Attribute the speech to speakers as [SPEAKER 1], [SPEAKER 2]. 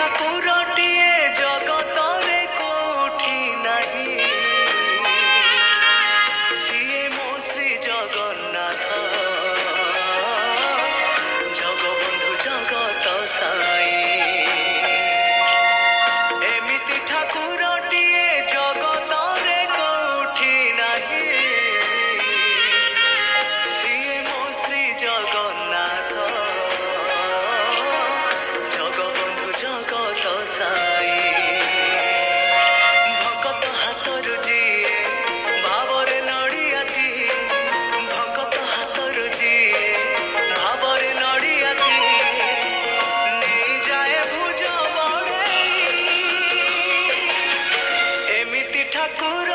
[SPEAKER 1] ଠାକୁରଟିଏ ଜଗତରେ କୋଉଠି ନାହିଁ, ସିଏ ମୋ ଶ୍ରୀ ଜଗନ୍ନାଥ, ଜଗବନ୍ଧୁ ଜଗତ ସାଇ। ଏମିତି ଠାକୁରଟିଏ ଜଗତରେ କୋଉଠି ନାହିଁ, ସିଏ ମୋ ଶ୍ରୀ ଜଗନ୍ନାଥ, ଜଗବନ୍ଧୁ ଜଗତ ସାଇ। ଭକତ ହାତରୁ ଯିଏ ଭାବରେ ନଡ଼ିଆଟିଏ, ଭକତ ହାତରୁ ଯିଏ ଭାବରେ ନଡ଼ିଆଟିଏ, ନେଇଯାଏ ଭୁଜ ବଢ଼େଇ। ଏମିତି ଠାକୁର